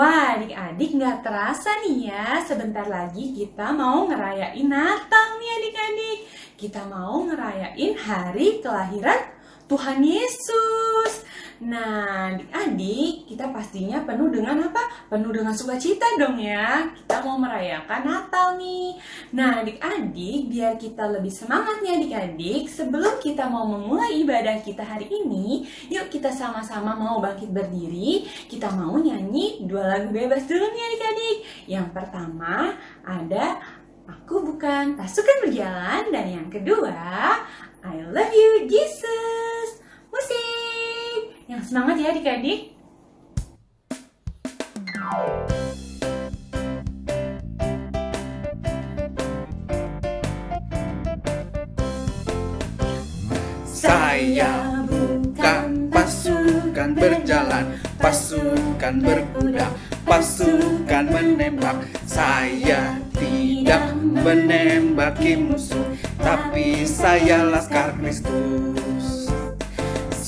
Wah, adik-adik nggak terasa nih ya, sebentar lagi kita mau ngerayain Natal nih adik-adik. Kita mau ngerayain hari kelahiran Tuhan Yesus. Nah, adik-adik, kita pastinya penuh dengan apa? Penuh dengan sukacita dong ya. Kita mau merayakan Natal nih. Nah, adik-adik, biar kita lebih semangat nih adik-adik, sebelum kita mau memulai ibadah kita hari ini, yuk kita sama-sama mau bangkit berdiri. Kita mau nyanyi 2 lagu bebas dulu nih adik-adik. Yang pertama ada Aku Bukan Pasukan Berjalan, dan yang kedua I Love You Jesus. Musik yang semangat ya adik-adik. Saya bukan pasukan berjalan, pasukan berkuda, pasukan menembak. Saya tidak menembaki musuh, tapi saya Laskar Kristus.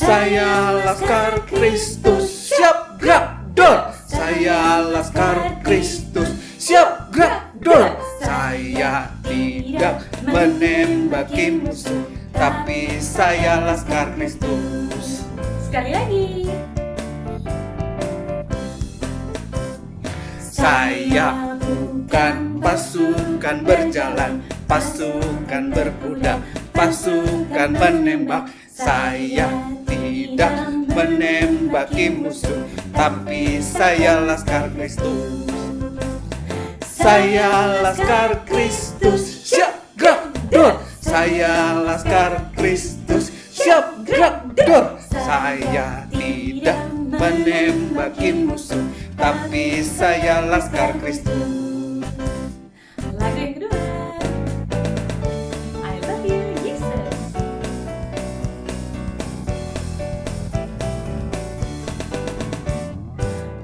Saya Laskar Kristus, siap gerak dor. Saya Laskar Kristus, siap gerak dor. Saya tidak menembaki musuh, tapi saya Laskar Kristus. Sekali lagi. Saya bukan pasukan berjalan, pasukan berkuda, pasukan menembak. Saya tidak menembaki musuh, tapi saya Laskar Kristus. Saya Laskar Kristus, siap gerak dor. Saya Laskar Kristus, siap gerak dor. Saya tidak menembaki musuh, tapi saya Laskar Kristus. Lagu yang kedua, I Love You Jesus.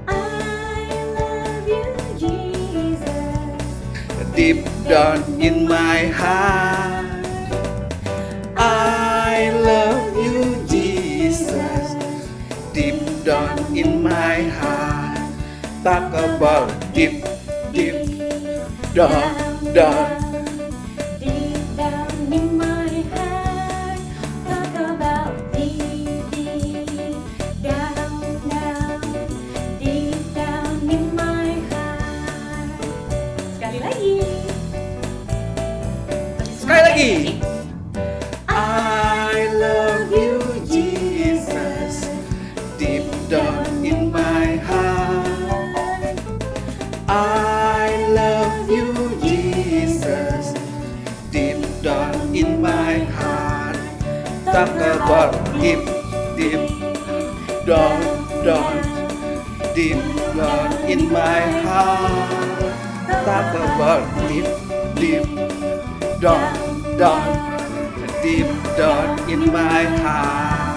I love you Jesus. Deep down in my heart, I love you Jesus. Deep down in my heart, talk about deep, deep down, down. Deep down in my heart, talk about deep, deep down, down. Deep down in my heart. Sekali lagi. Sekali lagi. I love you Jesus. Deep down in my heart, I love you Jesus. Deep down in my heart, talk about deep, deep down, down. Deep down in my heart, talk about deep, deep down, down. Deep down in my heart.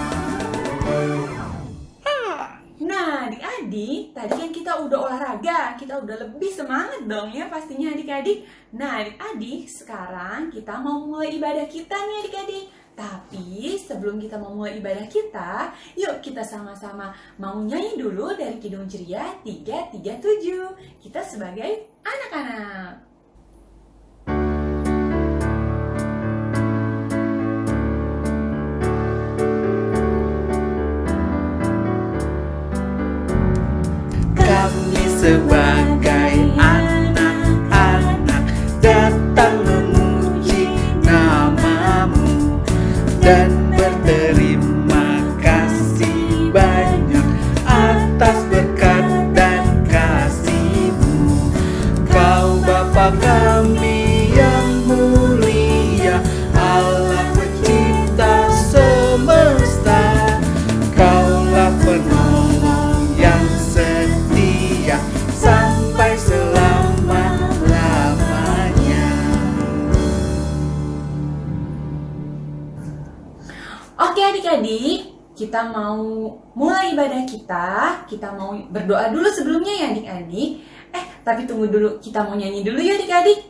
Nah, adik-adik, tadi kan kita udah olahraga, kita udah lebih semangat dong ya pastinya adik-adik. Nah, adik-adik, sekarang kita mau mulai ibadah kita nih adik-adik. Tapi sebelum kita mau mulai ibadah kita, yuk kita sama-sama mau nyanyi dulu dari Kidung Ceria 337. Kita sebagai anak-anak. Kami sebagai anak-anak datang memuji namamu dan berterima kasih banyak atas berkat dan kasih-Mu. Kau Bapa kami yang mulia, Allah pencipta semesta. Kaulah penolong yang setia sampai selama-lamanya. Oke adik-adik, kita mau mulai ibadah kita. Kita mau berdoa dulu sebelumnya ya adik-adik. Tapi tunggu dulu, kita mau nyanyi dulu ya adik-adik.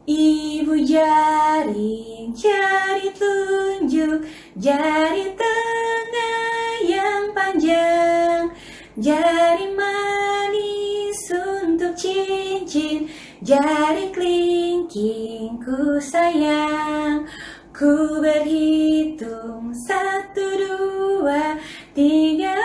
Ibu jari, jari tunjuk, jari tengah yang panjang, jari manis cincin, jari kelingking ku sayang. Ku berhitung 1, 2, 3,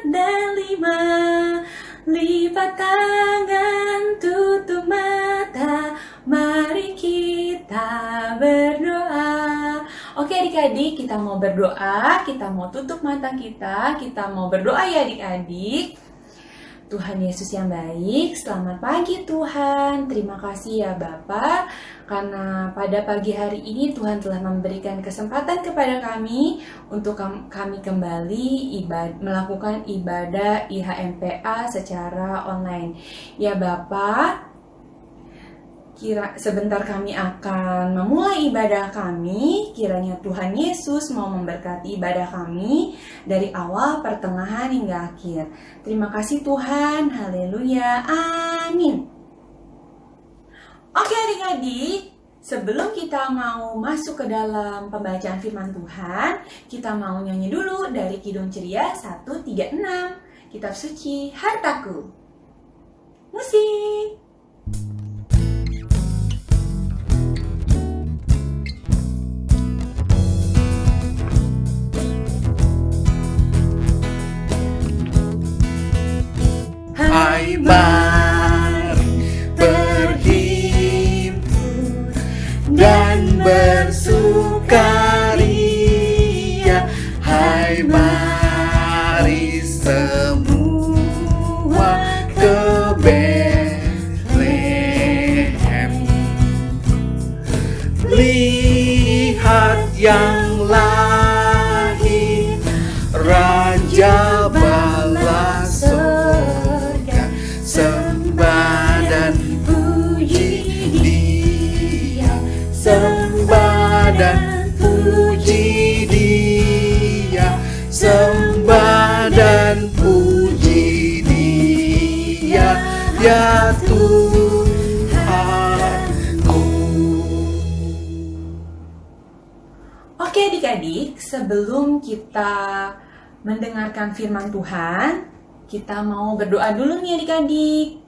4, dan 5. Lipat tangan, tutup mata, mari kita berdoa. Oke adik-adik, kita mau berdoa, kita mau tutup mata kita mau berdoa ya adik-adik. Tuhan Yesus yang baik, selamat pagi Tuhan. Terima kasih ya Bapak, karena pada pagi hari ini Tuhan telah memberikan kesempatan kepada kami untuk kami kembali melakukan ibadah IHMPA secara online. Ya Bapak, sebentar kami akan memulai ibadah kami. Kiranya Tuhan Yesus mau memberkati ibadah kami dari awal, pertengahan, hingga akhir. Terima kasih Tuhan. Haleluya. Amin. Oke adik-adik, sebelum kita mau masuk ke dalam pembacaan firman Tuhan, kita mau nyanyi dulu dari Kidung Ceria 136, Kitab Suci Hartaku. Musik. Hai, mari berhimpun dan bersukaria. Hai, mari semua ke Betlehem. Lihat yang lahir, Raja bala sorga. Sembah dan puji Dia, sembah dan puji Dia, sembah dan puji Dia, ya Tuhanku. Oke adik-adik, sebelum kita mendengarkan firman Tuhan, kita mau berdoa dulu nih adik-adik.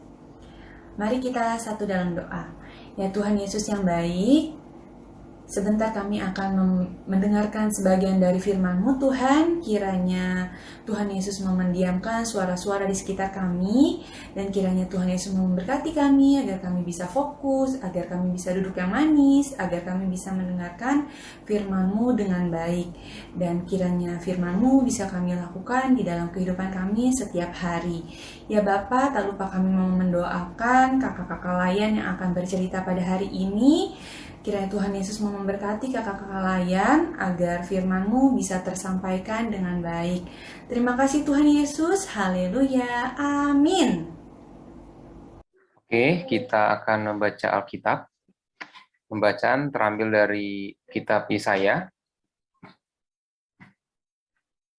Mari kita satu dalam doa. Ya Tuhan Yesus yang baik, sebentar kami akan mendengarkan sebagian dari firman-Mu Tuhan. Kiranya Tuhan Yesus mau mendiamkan suara-suara di sekitar kami, dan kiranya Tuhan Yesus mau memberkati kami agar kami bisa fokus, agar kami bisa duduk yang manis, agar kami bisa mendengarkan firman-Mu dengan baik. Dan kiranya firman-Mu bisa kami lakukan di dalam kehidupan kami setiap hari. Ya Bapa, tak lupa kami mau mendoakan kakak-kakak layan yang akan bercerita pada hari ini. Kiranya Tuhan Yesus mau memberkati kakak-kakak layan agar firman-Mu bisa tersampaikan dengan baik. Terima kasih Tuhan Yesus. Haleluya. Amin. Oke, kita akan membaca Alkitab. Pembacaan terambil dari kitab Yesaya.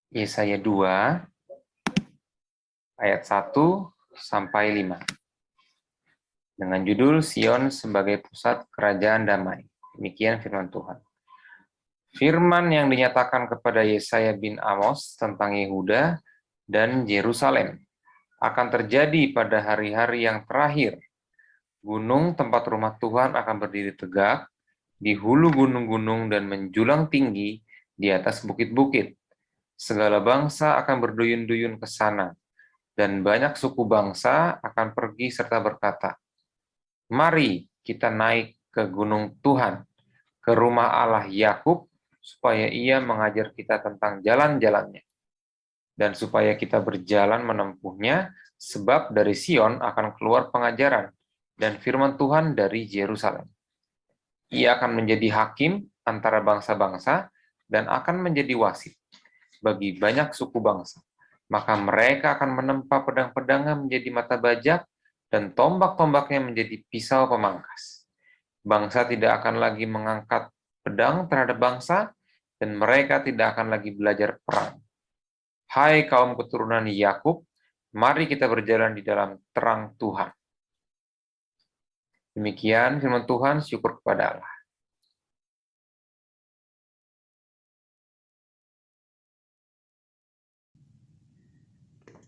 Yesaya 2 ayat 1 sampai 5. Dengan judul Sion sebagai pusat kerajaan damai. Demikian firman Tuhan. Firman yang dinyatakan kepada Yesaya bin Amos tentang Yehuda dan Yerusalem akan terjadi pada hari-hari yang terakhir. Gunung tempat rumah Tuhan akan berdiri tegak di hulu gunung-gunung dan menjulang tinggi di atas bukit-bukit. Segala bangsa akan berduyun-duyun ke sana, dan banyak suku bangsa akan pergi serta berkata, "Mari kita naik ke gunung Tuhan, ke rumah Allah Yakub, supaya Ia mengajar kita tentang jalan-jalannya, dan supaya kita berjalan menempuhnya, sebab dari Sion akan keluar pengajaran, dan firman Tuhan dari Yerusalem. Ia akan menjadi hakim antara bangsa-bangsa, dan akan menjadi wasit bagi banyak suku bangsa. Maka mereka akan menempa pedang-pedangnya menjadi mata bajak, dan tombak-tombaknya menjadi pisau pemangkas. Bangsa tidak akan lagi mengangkat pedang terhadap bangsa, dan mereka tidak akan lagi belajar perang. Hai kaum keturunan Yakub, mari kita berjalan di dalam terang Tuhan." Demikian firman Tuhan, syukur kepada Allah.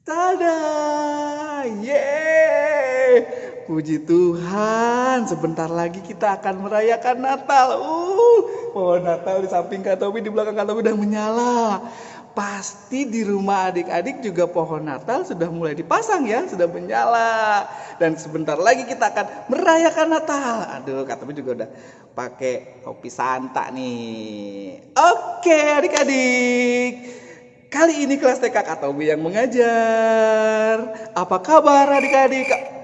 Tada! Yeay! Puji Tuhan, sebentar lagi kita akan merayakan Natal. Pohon Natal di samping Kak Tobi, di belakang Kak Tobi udah menyala. Pasti di rumah adik-adik juga pohon Natal sudah mulai dipasang ya, sudah menyala. Dan sebentar lagi kita akan merayakan Natal. Aduh, Kak Tobi juga udah pakai topi Santa nih. Oke, adik-adik. Kali ini kelas TK Kak Tobi yang mengajar. Apa kabar adik-adik?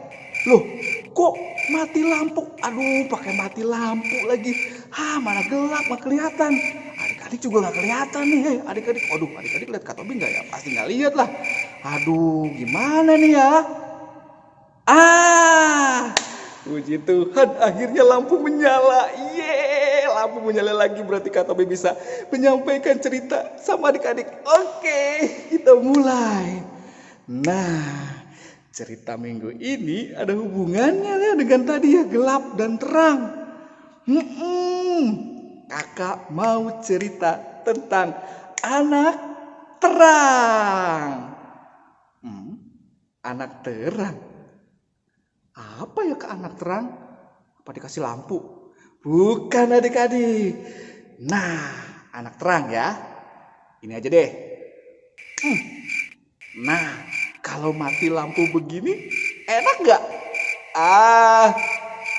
Loh, kok mati lampu? Aduh, pakai mati lampu lagi. Mana gelap, nggak kelihatan. Adik-adik juga nggak kelihatan nih. Adik-adik, waduh, adik-adik lihat Kak Tobi nggak ya? Pasti nggak lihat lah. Aduh, gimana nih ya? Puji Tuhan, akhirnya lampu menyala. Lampu menyala lagi, berarti Kak Tobi bisa menyampaikan cerita sama adik-adik. Oke, kita mulai. Nah, cerita minggu ini ada hubungannya ya dengan tadi ya, gelap dan terang. Kakak mau cerita tentang anak terang. Anak terang. Apa ya ke anak terang? Apa dikasih lampu? Bukan adik-adik. Nah, anak terang ya. Ini aja deh. Nah, kalau mati lampu begini, enak gak?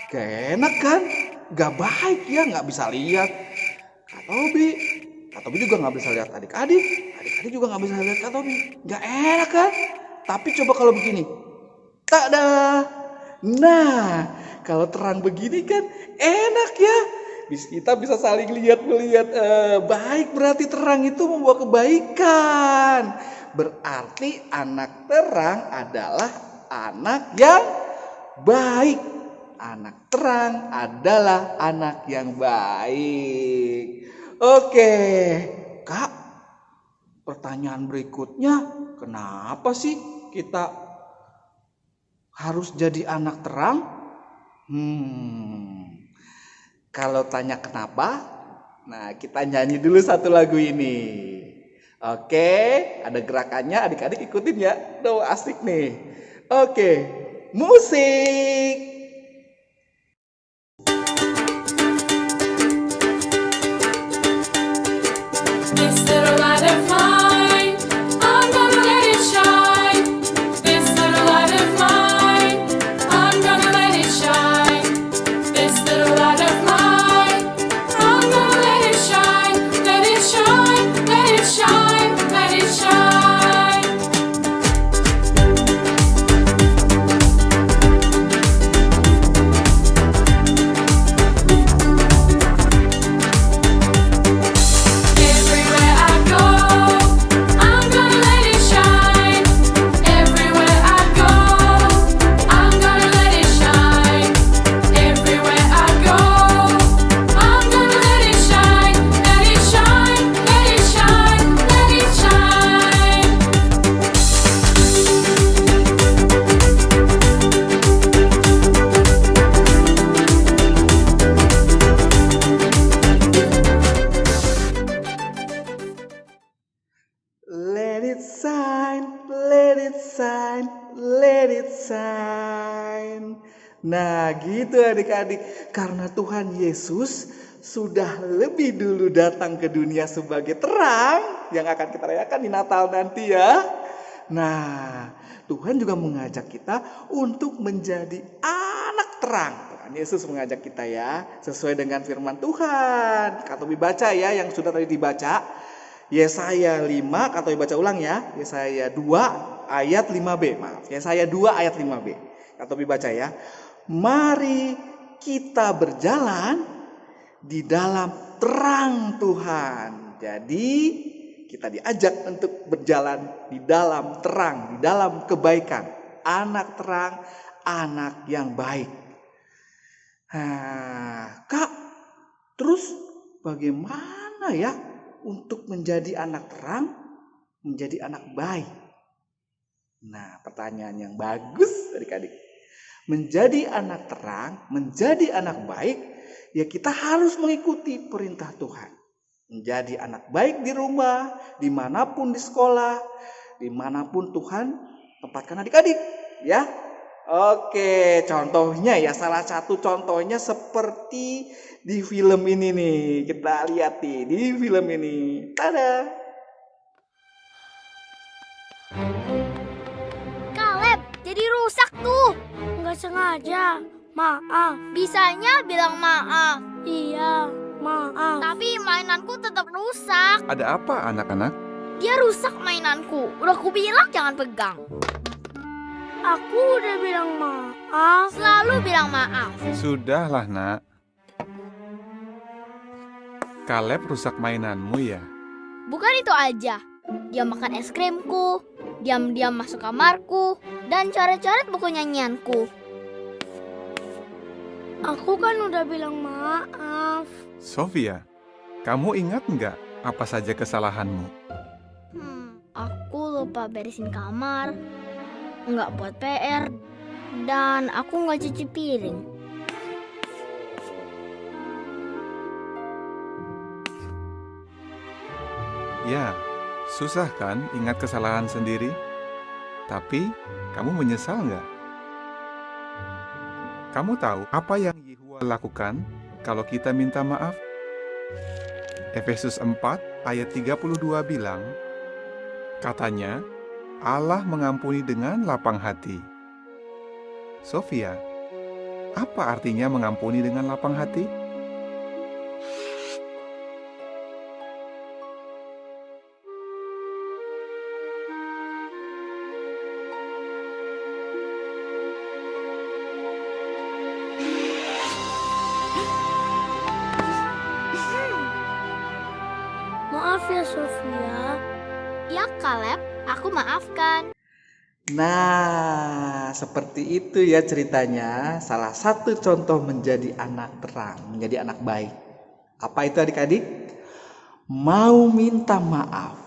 Gak enak kan? Gak baik ya, gak bisa lihat Kak Tobi juga gak bisa lihat adik-adik. Adik-adik juga gak bisa lihat Kak Tobi. Gak enak kan? Tapi coba kalau begini. Tada! Nah, kalau terang begini kan enak ya. Kita bisa saling lihat-lihat. Baik, berarti terang itu membawa kebaikan. Berarti anak terang adalah anak yang baik. Anak terang adalah anak yang baik. Oke, Kak. Pertanyaan berikutnya, kenapa sih kita harus jadi anak terang? Kalau tanya kenapa, nah kita nyanyi dulu satu lagu ini. Oke, ada gerakannya, adik-adik ikutin ya. Tuh asik nih. Oke, musik. Nah gitu adik-adik, karena Tuhan Yesus sudah lebih dulu datang ke dunia sebagai terang yang akan kita rayakan di Natal nanti ya. Nah, Tuhan juga mengajak kita untuk menjadi anak terang. Tuhan Yesus mengajak kita ya, sesuai dengan firman Tuhan. Kak Tobi baca ya, yang sudah tadi dibaca. Yesaya 5, Kak Tobi baca ulang ya. Yesaya 2 ayat 5b. Maaf, Yesaya 2 ayat 5b. Kak Tobi baca ya. Mari kita berjalan di dalam terang Tuhan. Jadi kita diajak untuk berjalan di dalam terang, di dalam kebaikan. Anak terang, anak yang baik. Kak, terus bagaimana ya untuk menjadi anak terang, menjadi anak baik? Nah, pertanyaan yang bagus adik-adik. Menjadi anak terang, menjadi anak baik, ya kita harus mengikuti perintah Tuhan. Menjadi anak baik di rumah, dimanapun di sekolah, dimanapun Tuhan tempatkan adik-adik, ya. Oke, contohnya ya, salah satu contohnya seperti di film ini nih. Kita lihat nih di film ini. Tada! Kaleb, jadi rusak tuh. Nggak sengaja. Maaf. Bisanya bilang maaf. Iya, maaf. Tapi mainanku tetap rusak. Ada apa anak-anak? Dia rusak mainanku. Udah ku bilang jangan pegang. Aku udah bilang maaf. Selalu bilang maaf. Sudahlah nak. Kaleb rusak mainanmu ya? Bukan itu aja. Dia makan es krimku. Diam-diam masuk kamarku. Dan coret-coret buku nyanyianku. Aku kan udah bilang maaf. Sofia, kamu ingat nggak apa saja kesalahanmu? Aku lupa beresin kamar. Nggak buat PR. Dan aku nggak cuci piring. Ya, susah kan ingat kesalahan sendiri? Tapi, kamu menyesal nggak? Kamu tahu apa yang Yehua lakukan kalau kita minta maaf? Efesus 4 ayat 32 bilang, katanya, Allah mengampuni dengan lapang hati. Sofia, apa artinya mengampuni dengan lapang hati? Maaf ya Sofia. Ya Kaleb, aku maafkan. Nah, seperti itu ya ceritanya. Salah satu contoh menjadi anak terang, menjadi anak baik. Apa itu adik-adik? Mau minta maaf.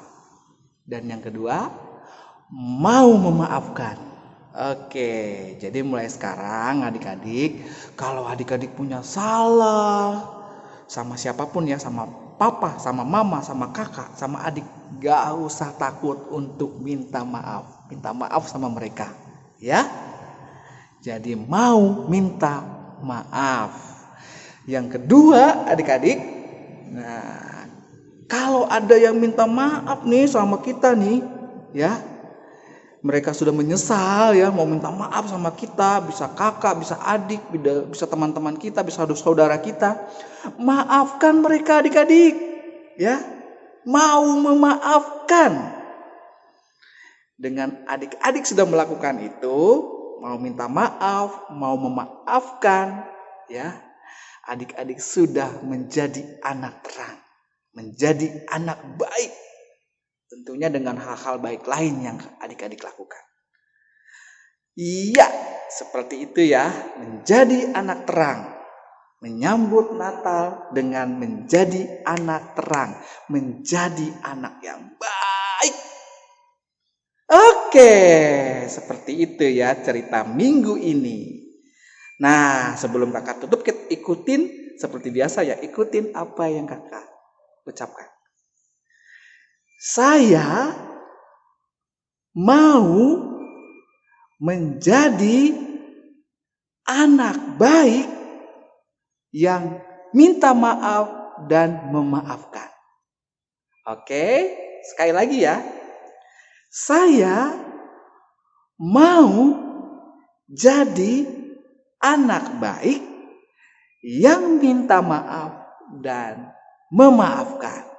Dan yang kedua, mau memaafkan. Oke, jadi mulai sekarang adik-adik, kalau adik-adik punya salah sama siapapun ya, sama papa, sama mama, sama kakak, sama adik, gak usah takut untuk minta maaf. Minta maaf sama mereka, ya. Jadi mau minta maaf. Yang kedua, adik-adik, nah, kalau ada yang minta maaf nih sama kita nih, ya, mereka sudah menyesal ya, mau minta maaf sama kita, bisa kakak, bisa adik, bisa teman-teman kita, bisa saudara kita. Maafkan mereka adik-adik, ya. Mau memaafkan. Dengan adik-adik sudah melakukan itu, mau minta maaf, mau memaafkan, ya. Adik-adik sudah menjadi anak terang, menjadi anak baik. Tentunya dengan hal-hal baik lain yang adik-adik lakukan. Iya, seperti itu ya, menjadi anak terang. Menyambut Natal dengan menjadi anak terang, menjadi anak yang baik. Oke, seperti itu ya cerita minggu ini. Nah, sebelum kakak tutup, kita ikutin seperti biasa ya, ikutin apa yang kakak ucapkan. Saya mau menjadi anak baik yang minta maaf dan memaafkan. Oke, sekali lagi ya. Saya mau jadi anak baik yang minta maaf dan memaafkan.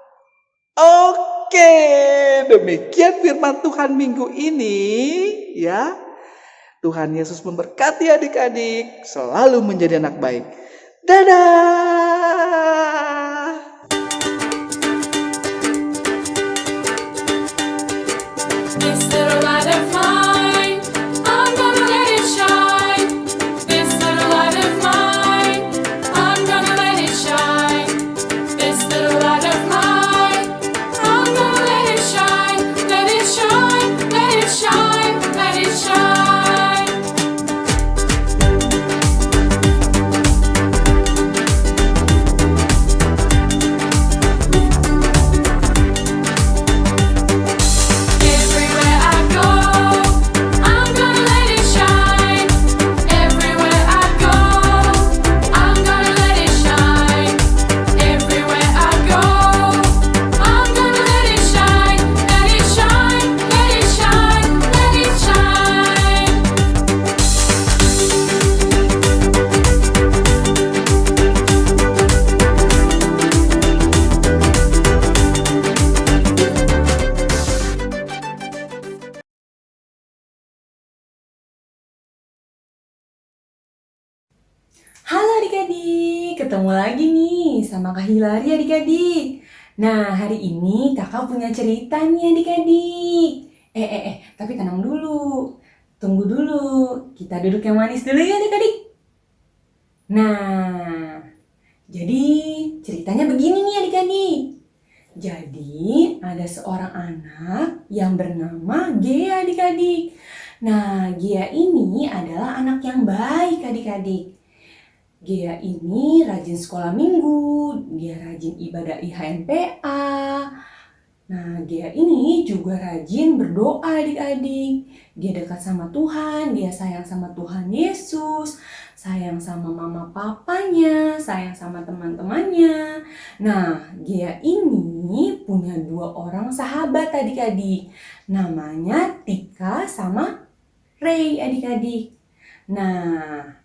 Oke, demikian firman Tuhan minggu ini ya. Tuhan Yesus memberkati adik-adik selalu menjadi anak baik. Dadah. Halo adik-adik, ketemu lagi nih sama Kak Hilary adik-adik. Nah, hari ini kakak punya cerita nih adik-adik. Tapi tenang dulu. Tunggu dulu, kita duduk yang manis dulu ya adik-adik. Nah, jadi ceritanya begini nih adik-adik. Jadi ada seorang anak yang bernama Gia adik-adik. Nah, Gia ini adalah anak yang baik adik-adik. Gia ini rajin sekolah minggu, dia rajin ibadah IHMPA. Nah, Gia ini juga rajin berdoa adik-adik. Dia dekat sama Tuhan, dia sayang sama Tuhan Yesus, sayang sama mama papanya, sayang sama teman-temannya. Nah, Gia ini punya 2 orang sahabat adik-adik. Namanya Tika sama Ray adik-adik. Nah,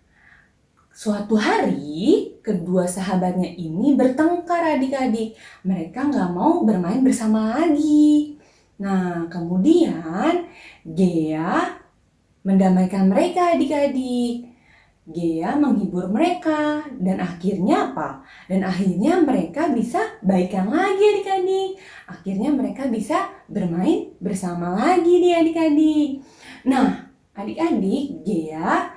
suatu hari, kedua sahabatnya ini bertengkar adik-adik. Mereka nggak mau bermain bersama lagi. Nah, kemudian Gea mendamaikan mereka adik-adik. Gea menghibur mereka. Dan akhirnya apa? Dan akhirnya mereka bisa baikan lagi adik-adik. Akhirnya mereka bisa bermain bersama lagi nih adik-adik. Nah, adik-adik, Gea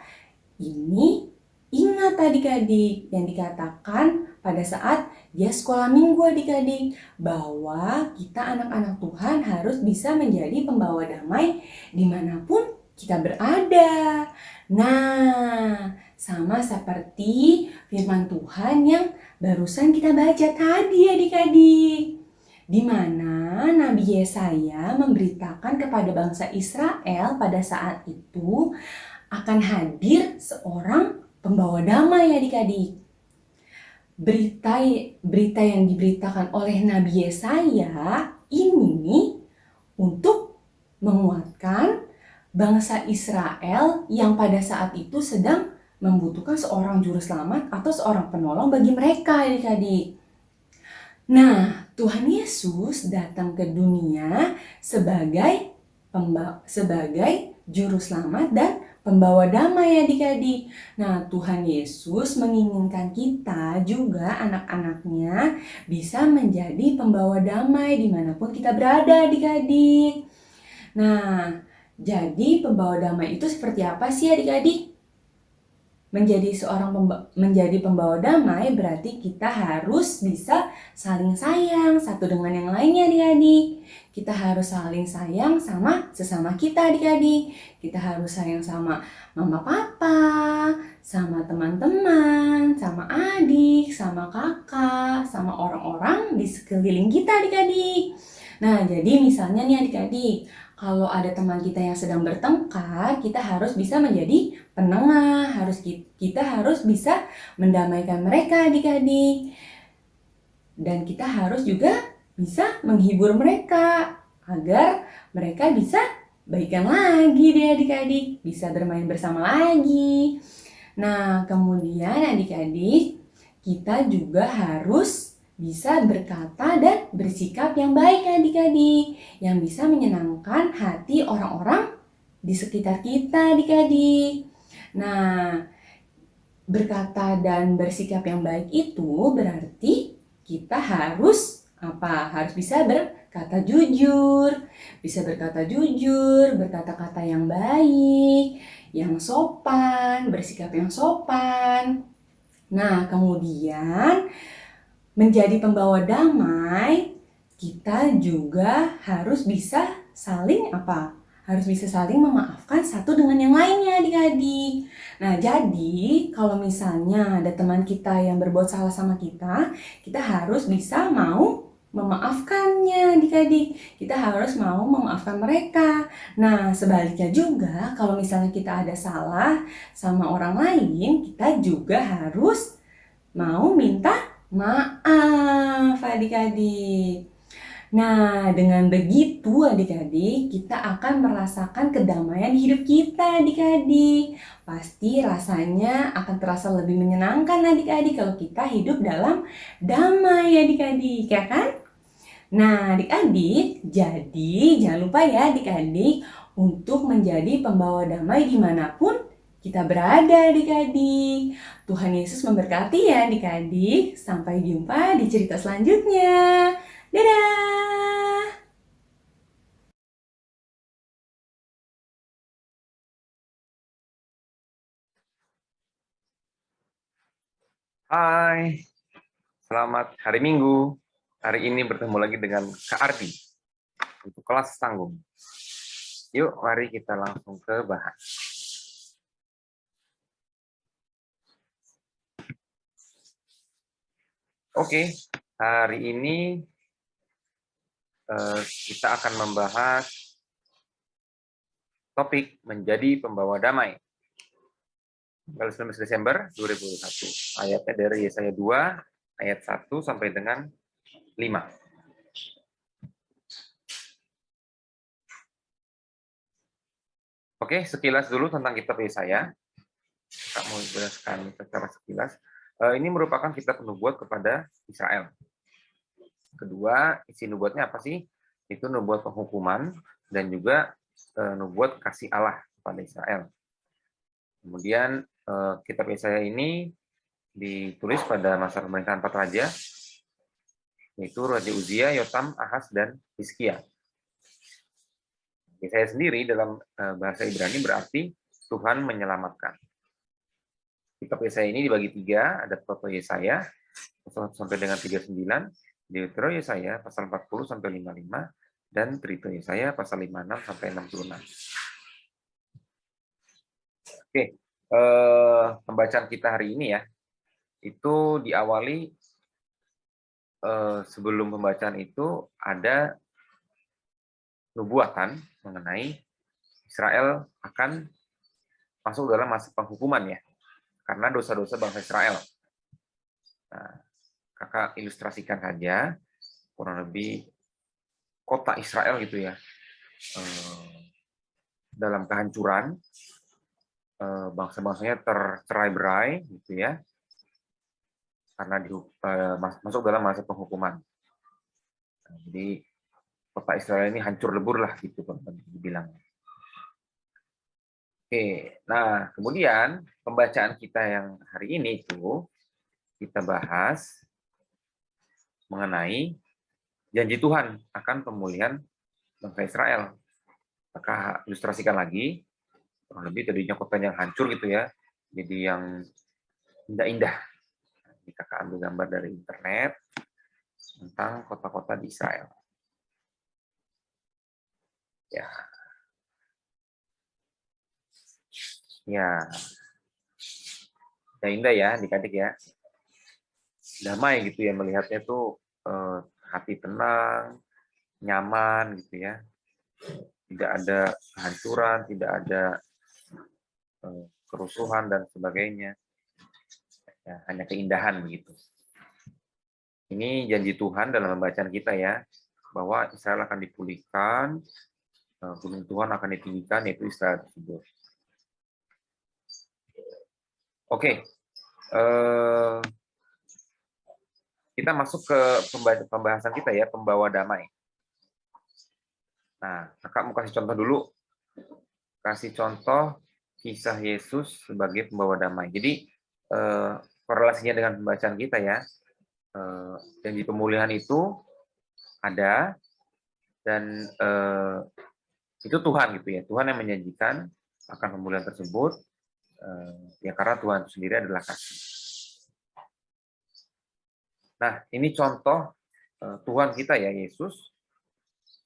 ini ingat adik-adik yang dikatakan pada saat dia sekolah minggu adik-adik, bahwa kita anak-anak Tuhan harus bisa menjadi pembawa damai dimanapun kita berada. Nah, sama seperti firman Tuhan yang barusan kita baca tadi adik-adik, di mana Nabi Yesaya memberitakan kepada bangsa Israel pada saat itu akan hadir seorang pembawa damai adik-adik. Berita yang diberitakan oleh Nabi Yesaya ini untuk menguatkan bangsa Israel yang pada saat itu sedang membutuhkan seorang juru selamat atau seorang penolong bagi mereka adik-adik. Nah, Tuhan Yesus datang ke dunia sebagai juru selamat dan pembawa damai adik-adik. Nah, Tuhan Yesus menginginkan kita juga anak-anaknya bisa menjadi pembawa damai dimanapun kita berada adik-adik. Nah, jadi pembawa damai itu seperti apa sih adik-adik? Menjadi pembawa damai berarti kita harus bisa saling sayang satu dengan yang lainnya adik-adik. Kita harus saling sayang sama sesama kita adik-adik. Kita harus sayang sama mama papa, sama teman-teman, sama adik, sama kakak, sama orang-orang di sekeliling kita adik-adik. Nah, jadi misalnya nih adik-adik, kalau ada teman kita yang sedang bertengkar, kita harus bisa menjadi penengah, kita harus bisa mendamaikan mereka adik-adik. Dan kita harus juga bisa menghibur mereka agar mereka bisa baikan lagi deh adik-adik, bisa bermain bersama lagi. Nah, kemudian adik-adik, kita juga harus bisa berkata dan bersikap yang baik adik-adik, yang bisa menyenangkan hati orang-orang di sekitar kita adik-adik. Nah, berkata dan bersikap yang baik itu berarti kita harus harus bisa berkata jujur, berkata-kata yang baik, yang sopan, bersikap yang sopan. Nah, kemudian menjadi pembawa damai, kita juga harus bisa saling harus bisa saling memaafkan satu dengan yang lainnya adik-adik. Nah, jadi kalau misalnya ada teman kita yang berbuat salah sama kita, kita harus bisa mau memaafkannya adik-adik. Kita harus mau memaafkan mereka. Nah, sebaliknya juga kalau misalnya kita ada salah sama orang lain, kita juga harus mau minta maaf adik-adik. Nah, dengan begitu adik-adik, kita akan merasakan kedamaian di hidup kita adik-adik. Pasti rasanya akan terasa lebih menyenangkan adik-adik kalau kita hidup dalam damai adik-adik, ya kan? Nah, adik-adik, jadi jangan lupa ya adik-adik untuk menjadi pembawa damai dimanapun kita berada adik-adik. Tuhan Yesus memberkati ya adik-adik. Sampai jumpa di cerita selanjutnya. Dadah! Hai, selamat hari Minggu. Hari ini bertemu lagi dengan Kak Ardi untuk kelas tanggung. Yuk, mari kita langsung ke bahas. Oke, hari ini kita akan membahas topik menjadi pembawa damai. Tanggal 19 Desember 2021. Ayatnya dari Yesaya 2 ayat 1 sampai dengan 5. Oke, sekilas dulu tentang kitab Yesaya. Kak mau jelaskan secara sekilas. Ini merupakan kitab nubuat kepada Israel. Kedua, isi nubuatnya apa sih? Itu nubuat penghukuman dan juga nubuat kasih Allah kepada Israel. Kemudian kitab Yesaya ini ditulis pada masa pemerintahan 4 raja, yaitu Raja Uzia, Yotam, Ahaz, dan Hizkia. Yesaya sendiri dalam bahasa Ibrani berarti Tuhan menyelamatkan. Kitab Yesaya ini dibagi 3, ada Proto Yesaya pasal 1 sampai dengan 39, Deutero Yesaya pasal 40 sampai 55, dan Trito Yesaya pasal 56 sampai 66. Oke, pembacaan kita hari ini ya, itu diawali sebelum pembacaan itu ada nubuatan mengenai Israel akan masuk dalam masa penghukuman ya, karena dosa-dosa bangsa Israel. Nah, kakak ilustrasikan saja kurang lebih kota Israel gitu ya, dalam kehancuran, bangsa-bangsanya tercerai-berai gitu ya, karena masuk dalam masa penghukuman. Nah, jadi kota Israel ini hancur lebur lah gitu teman-teman dibilang. Oke, nah kemudian pembacaan kita yang hari ini itu kita bahas mengenai janji Tuhan akan pemulihan bangsa Israel. Maka ilustrasikan lagi, kurang lebih tadinya kota yang hancur gitu ya, jadi yang indah-indah. Ini kakak ambil gambar dari internet tentang kota-kota di Israel. Ya, ya, indah ya, adik-adik ya. Damai gitu ya, melihatnya tuh hati tenang, nyaman gitu ya. Tidak ada kehancuran, tidak ada kerusuhan dan sebagainya. Ya, hanya keindahan begitu. Ini janji Tuhan dalam pembacaan kita ya, bahwa Israel akan dipulihkan, gunung Tuhan akan ditinggikan, yaitu Israel tersebut. Oke, kita masuk ke pembahasan kita ya, pembawa damai. Nah, kakak mau kasih contoh dulu. Kasih contoh kisah Yesus sebagai pembawa damai. Jadi, korelasinya dengan pembacaan kita ya, janji pemulihan itu ada, dan itu Tuhan gitu ya. Tuhan yang menjanjikan akan pemulihan tersebut, ya karena Tuhan sendiri adalah kasih. Nah, ini contoh Tuhan kita ya, Yesus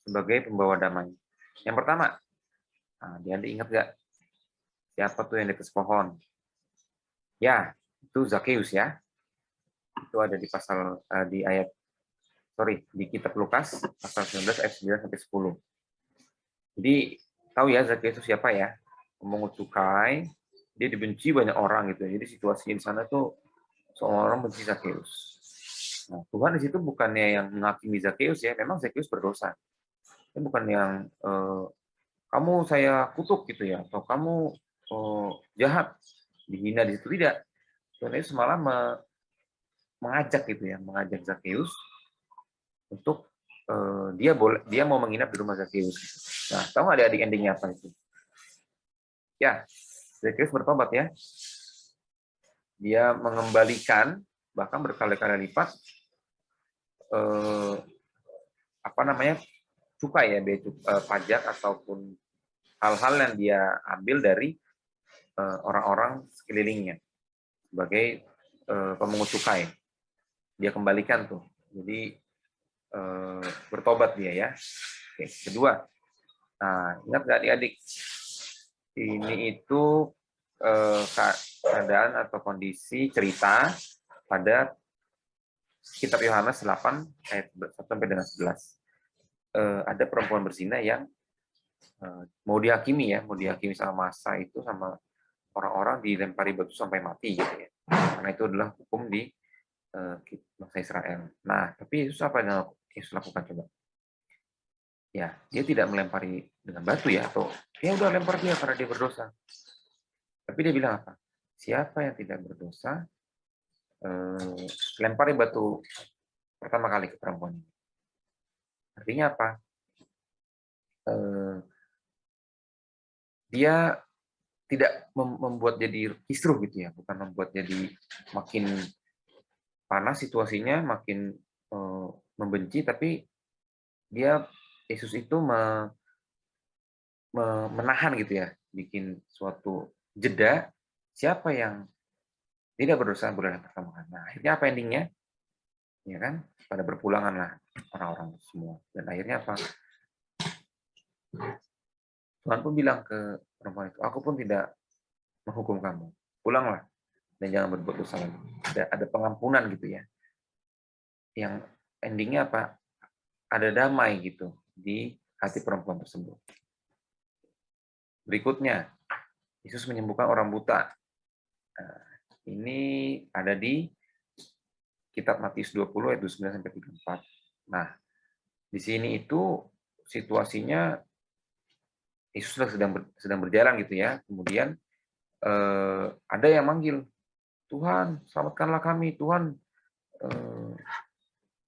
sebagai pembawa damai. Yang pertama, dia ingat nggak siapa tuh yang di atas pohon? Ya, itu Zakeus ya. Itu ada di pasal di kitab Lukas pasal 19 ayat 9 sampai 10. Jadi tahu ya Zakeus itu siapa ya? Memungut cukai, dia dibenci banyak orang gitu. Jadi situasinya di sana tuh seorang orang benci Zakeus. Nah, Tuhan di situ bukannya yang menghakimi Zakeus ya, memang Zakeus berdosa. Itu bukan yang kamu saya kutuk gitu ya, atau kamu jahat, dihina di situ, tidak. Tuhan Yesus malah mengajak gitu ya, mengajak Zakeus untuk dia mau menginap di rumah Zakeus. Nah, tahu nggak adik endingnya apa itu? Ya, Zakheus bertobat ya. Dia mengembalikan bahkan berkali-kali lipat cukai ya, pajak ataupun hal-hal yang dia ambil dari orang-orang sekelilingnya sebagai pemungut cukai. Dia kembalikan tuh. Jadi bertobat dia ya. Oke, kedua. Nah, ingat nggak adik-adik? Ini itu keadaan atau kondisi cerita pada kitab Yohanes 8 ayat 1 sampai dengan 11. Ada perempuan berzina yang mau dihakimi sama massa itu, sama orang-orang dilempari batu sampai mati gitu ya. Karena itu adalah hukum di bangsa Israel. Nah, tapi Yesus apa yang Yesus lakukan coba? Ya, dia tidak melempari dengan batu ya, atau ya udah lempar dia karena dia berdosa. Tapi dia bilang apa? Siapa yang tidak berdosa, lempari batu pertama kali ke perempuan ini. Artinya apa? Dia tidak membuat jadi kisruh gitu ya, bukan membuat jadi makin panas situasinya, makin membenci, tapi Yesus itu menahan gitu ya, bikin suatu jeda. Siapa yang tidak berdosa boleh pertama kali. Nah, akhirnya apa endingnya? Ya kan, pada berpulanganlah orang-orang semua. Dan akhirnya apa? Tuhan pun bilang ke perempuan itu, aku pun tidak menghukum kamu. Pulanglah dan jangan berbuat dosa lagi. Ada pengampunan gitu ya. Yang endingnya apa? Ada damai gitu di hati perempuan tersebut. Berikutnya, Yesus menyembuhkan orang buta. Nah, ini ada di kitab Matius 20 ayat 29 sampai 34. Nah, di sini itu situasinya Yesus sedang berjalan gitu ya. Kemudian ada yang manggil, Tuhan, selamatkanlah kami, Tuhan,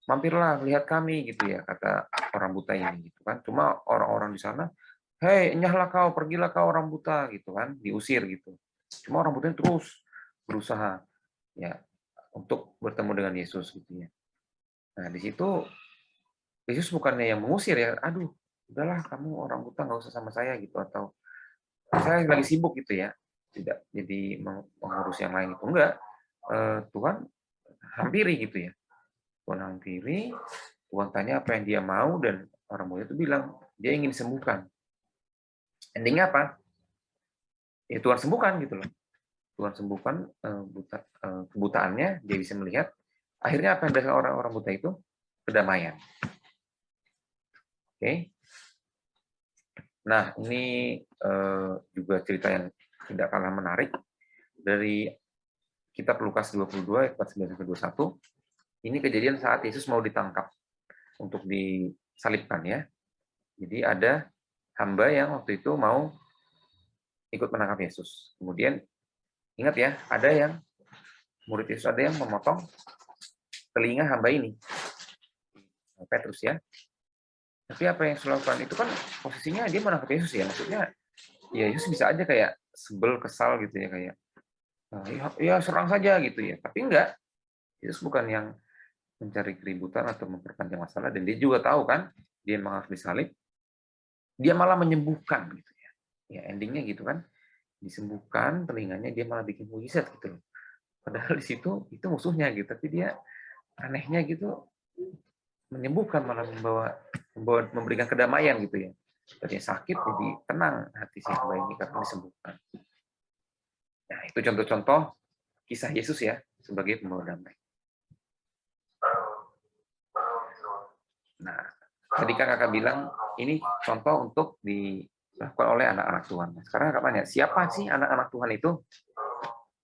mampirlah, lihat kami gitu ya, kata orang buta ini gitu kan. Cuma orang-orang di sana, hei, enyahlah kau, pergilah kau orang buta gitu kan, diusir gitu. Cuma orang buta terus berusaha ya untuk bertemu dengan Yesus gitu ya. Nah, di situ Yesus bukannya yang mengusir ya, aduh, udahlah kamu orang buta nggak usah sama saya gitu, atau saya lagi sibuk gitu ya, tidak jadi mengurus yang lain itu, enggak. Tuhan hampiri gitu ya. Tuhan hampiri, Tuhan tanya apa yang dia mau, dan orang buta itu bilang dia ingin disembuhkan. Endingnya apa? Ya Tuhan sembuhkan gitu loh. Tuhan sembuhkan kebutaannya, dia bisa melihat. Akhirnya apa yang dirasakan orang-orang buta itu? Kedamaian. Oke. Nah, ini juga cerita yang tidak kalah menarik dari kitab Lukas 22 ayat 49 sampai 21. Ini kejadian saat Yesus mau ditangkap untuk disalibkan ya. Jadi ada hamba yang waktu itu mau ikut menangkap Yesus. Kemudian ingat ya, ada yang murid Yesus, ada yang memotong telinga hamba ini, Petrus ya. Tapi apa yang Yesus lakukan itu kan posisinya dia menangkap Yesus ya, maksudnya ya Yesus bisa aja kayak sebel, kesal gitu ya, kayak ya serang saja gitu ya. Tapi enggak, Yesus bukan yang mencari keributan atau memperpanjang masalah, dan dia juga tahu kan dia memang harus disalib. Dia malah menyembuhkan gitu ya. Ya endingnya gitu kan, disembuhkan telinganya, dia malah bikin mujizat gitu loh. Padahal di situ itu musuhnya gitu, tapi dia anehnya gitu menyembuhkan, malah memberikan kedamaian gitu ya. Tadinya sakit jadi tenang hati si hamba ini karena disembuhkan. Nah, itu contoh-contoh kisah Yesus ya sebagai pembawa damai. Nah, tadi kan kakak bilang ini contoh untuk dilakukan oleh anak-anak Tuhan. Sekarang kakak tanya, siapa sih anak-anak Tuhan itu?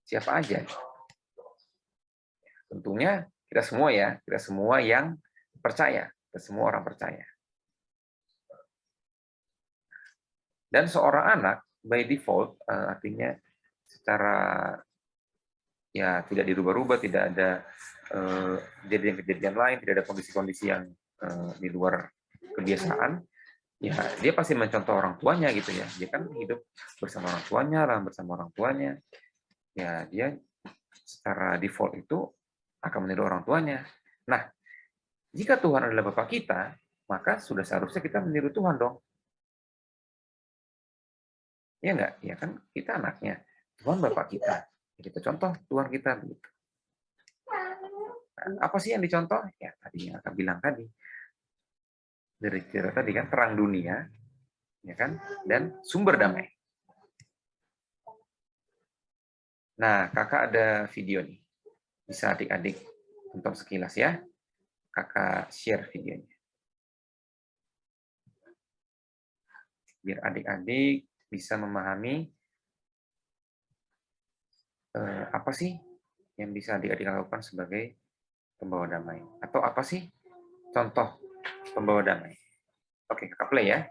Siapa aja? Tentunya kita semua ya, kita semua yang percaya, kita semua orang percaya. Dan seorang anak by default artinya secara ya tidak dirubah-rubah, tidak ada kejadian-kejadian lain, tidak ada kondisi-kondisi yang di luar kebiasaan, ya dia pasti mencontoh orang tuanya gitu ya. Dia kan hidup bersama orang tuanya, lah bersama orang tuanya. Ya dia secara default itu akan meniru orang tuanya. Nah, jika Tuhan adalah Bapa kita, maka sudah seharusnya kita meniru Tuhan dong. Ya enggak? Ya kan kita anaknya. Tuhan Bapak kita. Kita contoh Tuhan kita begitu. Nah, apa sih yang dicontoh? Ya tadi yang akan bilang tadi. Dari cerita tadi kan terang dunia, ya kan? Dan sumber damai. Nah, kakak ada video nih. Bisa adik-adik tonton sekilas ya. Kakak share videonya. Biar adik-adik bisa memahami apa sih yang bisa adik-adik lakukan sebagai pembawa damai. Atau apa sih contoh pembawa damai. Oke, kakak play ya.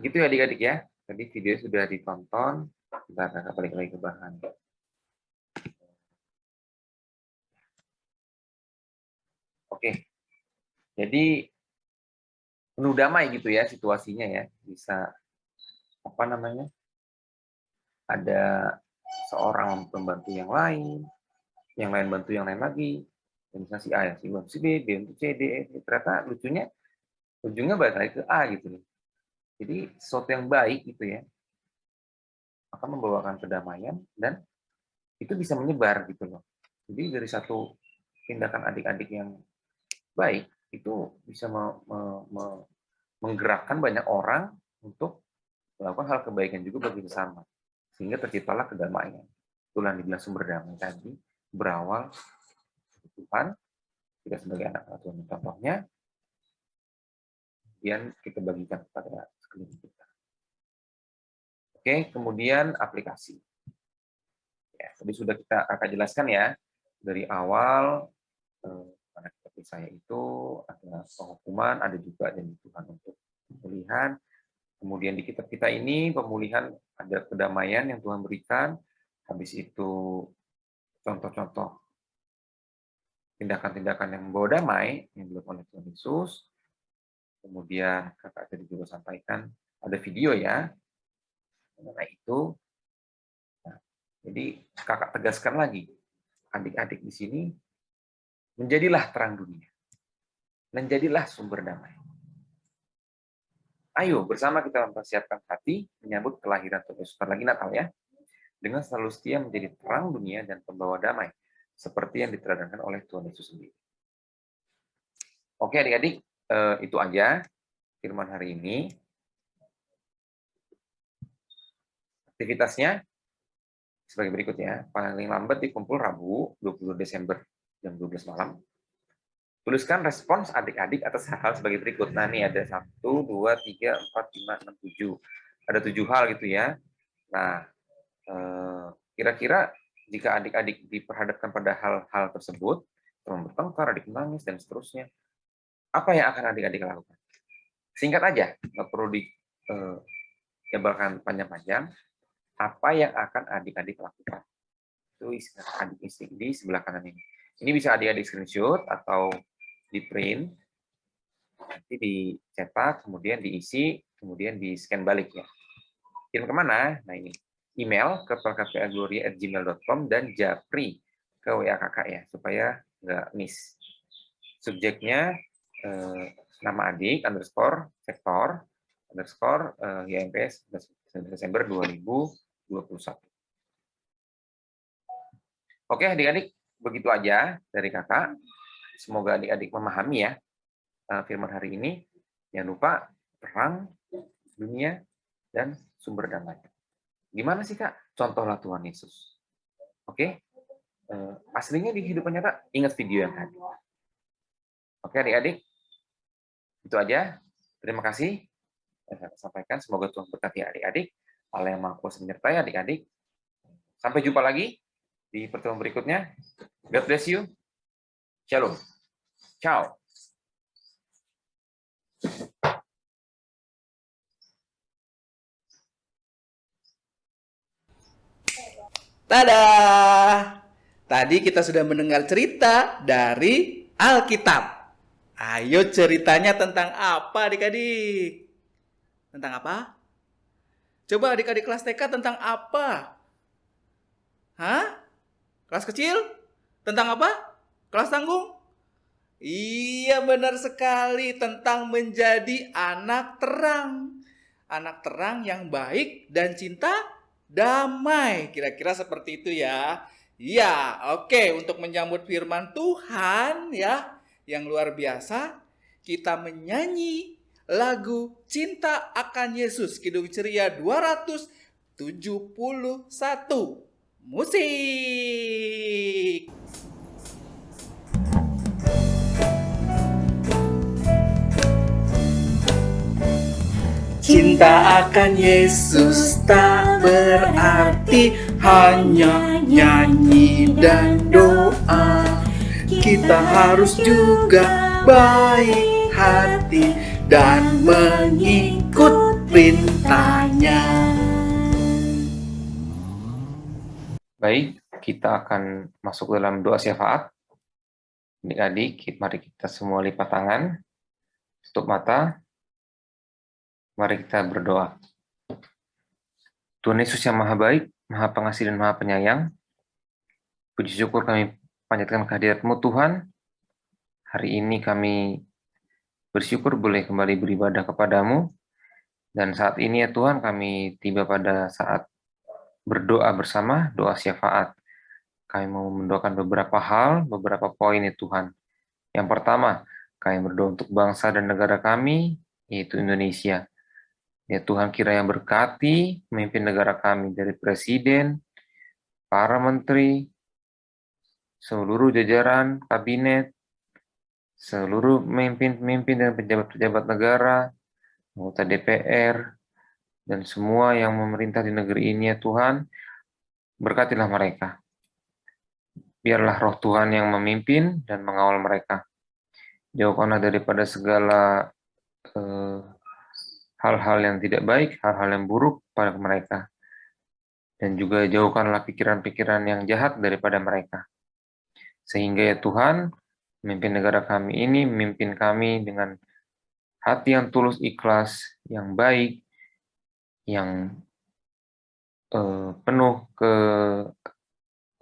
gitu ya adik-adik ya. Tadi video sudah ditonton. Kita kakak balik lagi ke bahan. Oke. Jadi penuh damai gitu ya situasinya ya. Bisa apa namanya? Ada seorang pembantu yang lain bantu yang lain lagi. Dan misalnya si A yang si bantu si B, B untuk C, D, E. Ternyata lucunya ujungnya balik lagi ke A gitu loh. Jadi sesuatu yang baik gitu ya akan membawakan kedamaian dan itu bisa menyebar gitu loh. Jadi dari satu tindakan adik-adik yang baik itu bisa menggerakkan banyak orang untuk melakukan hal kebaikan juga bagi sesama. Sehingga terciptalah kedamaian. Itulah yang dibilang sumber damai tadi berawal dari Tuhan, kita sebagai anak-anak Tuhan contohnya, kemudian kita bagikan kepada sekeliling kita. Oke, kemudian aplikasi. Ya, tadi sudah kita akan jelaskan ya, dari awal, karena kita percaya itu ada penghukuman, ada juga janji Tuhan untuk pemulihan. Kemudian di kitab kita ini, pemulihan ada kedamaian yang Tuhan berikan, habis itu contoh-contoh tindakan-tindakan yang membawa damai yang dilakukan oleh Tuhan Yesus. Kemudian kakak tadi juga sampaikan ada video ya mengenai itu. Nah, jadi kakak tegaskan lagi, adik-adik di sini menjadilah terang dunia, menjadilah sumber damai. Ayo bersama kita mempersiapkan hati menyambut kelahiran Tuhan Yesus. Lagi Natal ya, dengan selalu setia menjadi terang dunia dan pembawa damai, seperti yang diteladankan oleh Tuhan Yesus sendiri. Oke adik-adik, itu aja firman hari ini. Aktivitasnya sebagai berikut ya. Paling lambat dikumpul Rabu 22 Desember jam 12 malam. Tuliskan respons adik-adik atas hal-hal sebagai berikut. Nah, ini ada 1, 2, 3, 4, 5, 6, 7. Ada 7 hal gitu ya. Nah, kira-kira jika adik-adik diperhadapkan pada hal-hal tersebut, teman bertengkar, adik menangis, dan seterusnya, apa yang akan adik-adik lakukan? Singkat aja, nggak perlu dijabarkan panjang-panjang. Apa yang akan adik-adik lakukan? Itu adik isi di sebelah kanan ini. Ini bisa adik-adik screenshot atau di print, nanti dicetak, kemudian diisi, kemudian di scan balik ya. Kirim kemana? Nah ini, email ke plkpa.gloria@gmail.com dan japri ke WA kakak ya, supaya nggak miss. Subjeknya nama adik, _sektor, YMPS Desember 2021. Oke adik-adik, begitu aja dari kakak. Semoga adik-adik memahami ya firman hari ini. Jangan lupa terang dunia dan sumber damai. Gimana sih Kak? Contohlah Tuhan Yesus. Oke? Aslinya di kehidupan nyata, ingat video yang tadi. Oke adik-adik, itu aja. Terima kasih. Saya sampaikan, semoga Tuhan berkati adik-adik. Allah yang Maha Kuasa menyertai adik-adik. Sampai jumpa lagi di pertemuan berikutnya. God bless you. Shalom. Ciao. Dadah! Tadi kita sudah mendengar cerita dari Alkitab. Ayo ceritanya tentang apa adik-adik? Tentang apa? Coba adik-adik kelas TK tentang apa? Hah? Kelas kecil? Tentang apa? Kelas tanggung? Iya benar sekali, tentang menjadi anak terang. Anak terang yang baik dan cinta damai. Kira-kira seperti itu ya. Ya, oke. Untuk menyambut firman Tuhan ya, yang luar biasa, kita menyanyi lagu Cinta Akan Yesus, Kidung Ceria 271. Musik. Cinta akan Yesus tak berarti hanya nyanyi dan doa. Kita harus juga baik hati dan mengikut perintahnya. Baik, kita akan masuk dalam doa syafaat. Adik-adik, mari kita semua lipat tangan, tutup mata, mari kita berdoa. Tuhan Yesus yang Maha Baik, Maha Pengasih dan Maha Penyayang, puji syukur kami panjatkan kehadirat-Mu Tuhan. Hari ini kami bersyukur boleh kembali beribadah kepadamu, dan saat ini ya Tuhan kami tiba pada saat berdoa bersama, doa syafaat. Kami mau mendoakan beberapa hal, beberapa poin ya Tuhan. Yang pertama, kami berdoa untuk bangsa dan negara kami, yaitu Indonesia. Ya Tuhan kiranya berkati memimpin negara kami dari Presiden, para menteri, seluruh jajaran kabinet, seluruh pemimpin dan pejabat-pejabat negara, anggota DPR, dan semua yang memerintah di negeri ini ya Tuhan, berkatilah mereka. Biarlah roh Tuhan yang memimpin dan mengawal mereka. Jauhkanlah daripada segala hal-hal yang tidak baik, hal-hal yang buruk pada mereka. Dan juga jauhkanlah pikiran-pikiran yang jahat daripada mereka. Sehingga ya Tuhan, memimpin negara kami ini, memimpin kami dengan hati yang tulus ikhlas, yang baik, yang penuh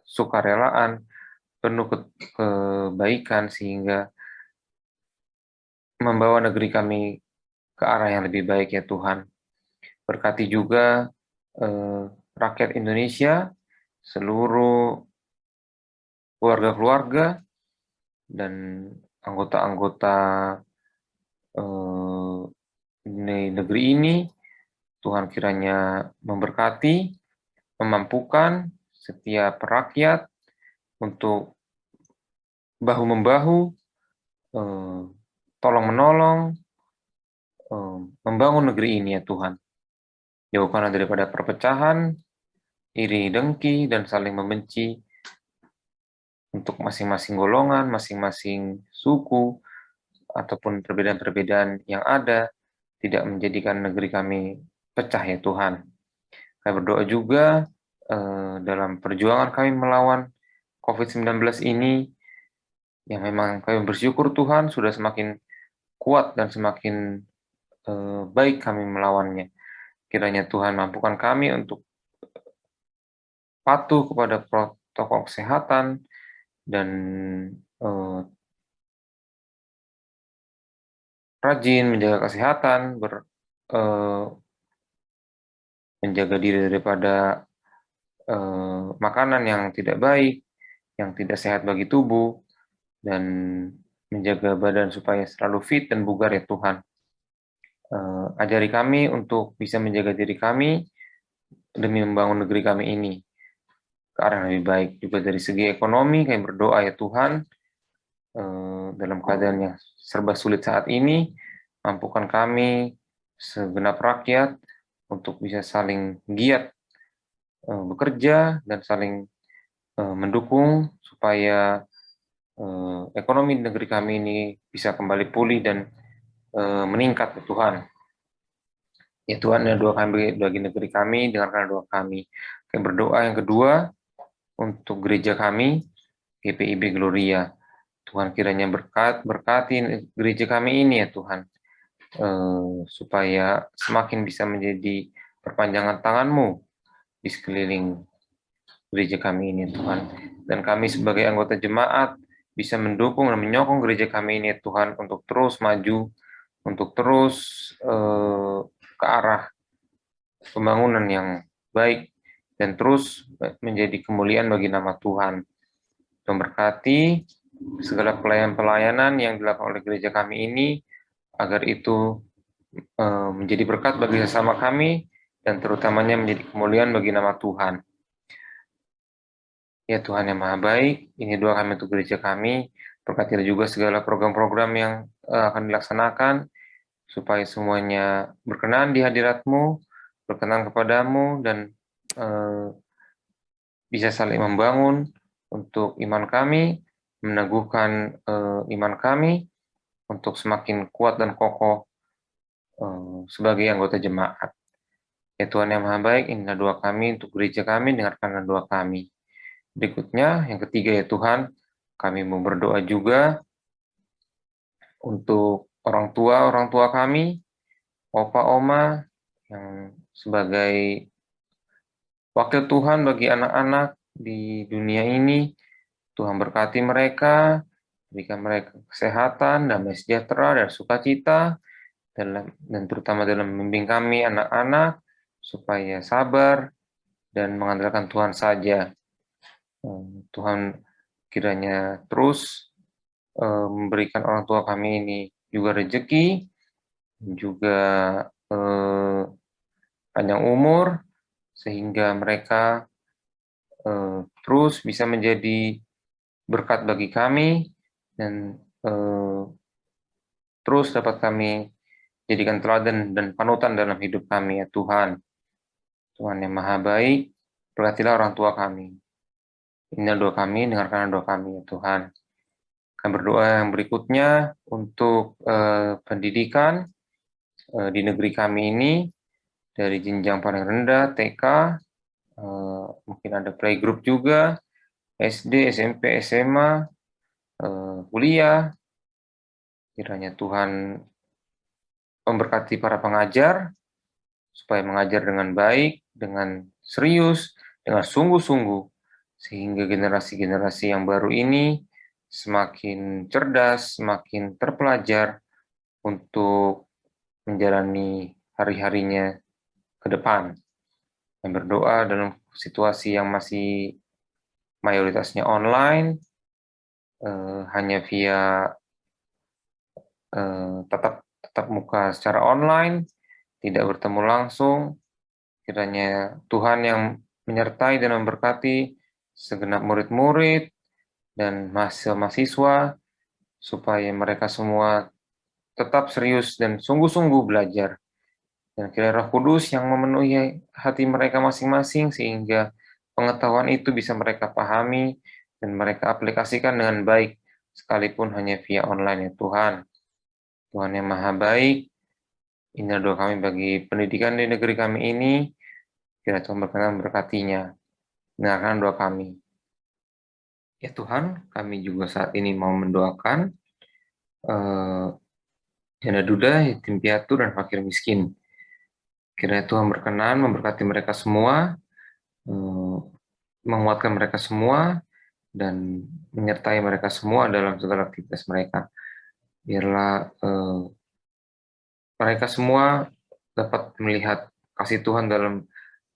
kesukarelaan, penuh kebaikan, sehingga membawa negeri kami ke arah yang lebih baik ya Tuhan. Berkati juga rakyat Indonesia, seluruh keluarga-keluarga, dan anggota-anggota di negeri ini. Tuhan kiranya memberkati, memampukan setiap rakyat untuk bahu-membahu, tolong-menolong, membangun negeri ini ya Tuhan. Jauhkanlah daripada perpecahan, iri dengki, dan saling membenci untuk masing-masing golongan, masing-masing suku, ataupun perbedaan-perbedaan yang ada, tidak menjadikan negeri kami pecah ya Tuhan. Kami berdoa juga dalam perjuangan kami melawan COVID-19 ini, yang memang kami bersyukur Tuhan sudah semakin kuat dan semakin baik kami melawannya. Kiranya Tuhan mampukan kami untuk patuh kepada protokol kesehatan dan rajin menjaga kesehatan, menjaga diri daripada makanan yang tidak baik, yang tidak sehat bagi tubuh, dan menjaga badan supaya selalu fit dan bugar ya Tuhan. Ajari kami untuk bisa menjaga diri kami demi membangun negeri kami ini ke arah yang lebih baik. Juga dari segi ekonomi kami berdoa ya Tuhan, dalam keadaan yang serba sulit saat ini, mampukan kami segenap rakyat untuk bisa saling giat bekerja dan saling mendukung supaya ekonomi negeri kami ini bisa kembali pulih dan meningkat ya Tuhan. Ya Tuhan, ya doa kami bagi negeri kami, dengarkan doa kami. Kami berdoa yang kedua untuk gereja kami, GPIB Gloria. Tuhan kiranya berkati gereja kami ini ya Tuhan, supaya semakin bisa menjadi perpanjangan tangan-Mu di sekeliling gereja kami ini Tuhan. Dan kami sebagai anggota jemaat bisa mendukung dan menyokong gereja kami ini Tuhan untuk terus maju, untuk terus ke arah pembangunan yang baik dan terus menjadi kemuliaan bagi nama Tuhan. Memberkati segala pelayanan yang dilakukan oleh gereja kami ini, agar itu menjadi berkat bagi sesama kami, dan terutamanya menjadi kemuliaan bagi nama Tuhan. Ya Tuhan yang Maha Baik, ini doa kami untuk gereja kami. Berkatilah juga segala program-program yang akan dilaksanakan, supaya semuanya berkenan di hadirat-Mu, berkenan kepadamu, dan bisa saling membangun untuk iman kami, meneguhkan iman kami, untuk semakin kuat dan kokoh sebagai anggota jemaat. Ya Tuhan yang Maha Baik, inilah doa kami untuk gereja kami, dengarkanlah doa kami. Berikutnya, yang ketiga ya Tuhan, kami mau berdoa juga untuk orang tua kami, opa, oma, yang sebagai wakil Tuhan bagi anak-anak di dunia ini. Tuhan berkati mereka, berikan mereka kesehatan, damai sejahtera, dan sukacita, dan terutama dalam membimbing kami anak-anak, supaya sabar dan mengandalkan Tuhan saja. Tuhan kiranya terus memberikan orang tua kami ini juga rezeki, juga panjang umur, sehingga mereka terus bisa menjadi berkat bagi kami, dan terus dapat kami jadikan teladan dan panutan dalam hidup kami ya Tuhan. Tuhan yang Maha Baik, berkatilah orang tua kami. Inilah doa kami, dengarkan doa kami ya Tuhan. Kami berdoa yang berikutnya untuk pendidikan di negeri kami ini, dari jenjang paling rendah, TK, mungkin ada playgroup juga, SD, SMP, SMA, kuliah. Kiranya Tuhan memberkati para pengajar, supaya mengajar dengan baik, dengan serius, dengan sungguh-sungguh, sehingga generasi-generasi yang baru ini semakin cerdas, semakin terpelajar untuk menjalani hari-harinya ke depan. Dan berdoa dalam situasi yang masih mayoritasnya online, hanya via tatap muka secara online, tidak bertemu langsung. Kiranya Tuhan yang menyertai dan memberkati segenap murid-murid dan mahasiswa, supaya mereka semua tetap serius dan sungguh-sungguh belajar. Dan kiranya Roh Kudus yang memenuhi hati mereka masing-masing, sehingga pengetahuan itu bisa mereka pahami dan mereka aplikasikan dengan baik, sekalipun hanya via online ya Tuhan. Tuhan yang Maha Baik, inilah doa kami bagi pendidikan di negeri kami ini. Kiranya Tuhan berkenan memberkatinya. Dengarkan doa kami. Ya Tuhan, kami juga saat ini mau mendoakan janda duda, yatim piatu, dan fakir miskin. Kiranya Tuhan berkenan memberkati mereka semua, menguatkan mereka semua, dan menyertai mereka semua dalam segala aktivitas mereka. Biarlah mereka semua dapat melihat kasih Tuhan dalam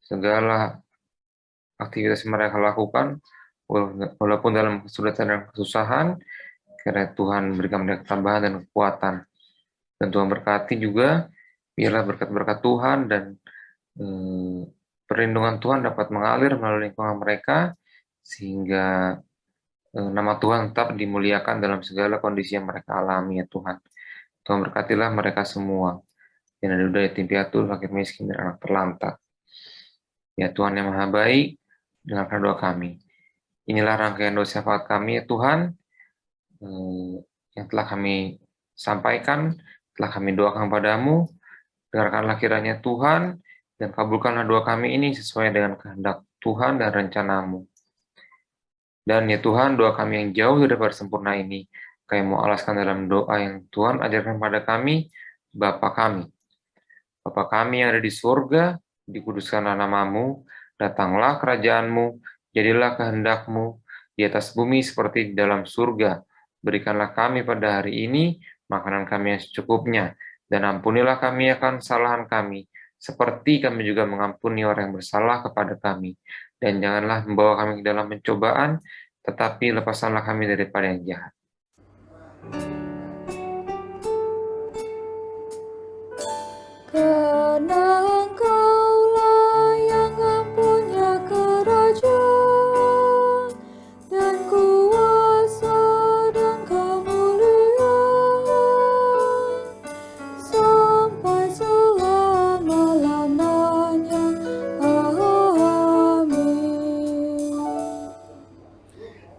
segala aktivitas yang mereka lakukan, walaupun dalam kesulitan dan kesusahan. Kiranya Tuhan berikan mereka tambahan dan kekuatan. Dan Tuhan berkati juga, biarlah berkat-berkat Tuhan dan perlindungan Tuhan dapat mengalir melalui lingkungan mereka, sehingga nama Tuhan tetap dimuliakan dalam segala kondisi yang mereka alami ya Tuhan. Tuhan berkatilah mereka semua, janda duda, yatim piatu, fakir miskin, dan anak terlantar. Ya Tuhan yang Maha Baik, dengarkan doa kami. Inilah rangkaian doa syafaat kami ya Tuhan, yang telah kami sampaikan, telah kami doakan padamu. Dengarkanlah kiranya Tuhan, dan kabulkanlah doa kami ini sesuai dengan kehendak Tuhan dan rencanamu. Dan ya Tuhan, doa kami yang jauh daripada sempurna ini, kami mau alaskan dalam doa yang Tuhan ajarkan pada kami, Bapa kami. Bapa kami yang ada di surga, dikuduskanlah namamu, datanglah kerajaanmu, jadilah kehendakmu, di atas bumi seperti di dalam surga. Berikanlah kami pada hari ini makanan kami yang secukupnya, dan ampunilah kami akan kesalahan kami, seperti kami juga mengampuni orang yang bersalah kepada kami. Dan janganlah membawa kami ke dalam pencobaan, tetapi lepaskanlah kami daripada yang jahat. Karena Engkaulah yang mempunyai kerajaan dan kuasa dan kemuliaan sampai selama-lamanya. Amin.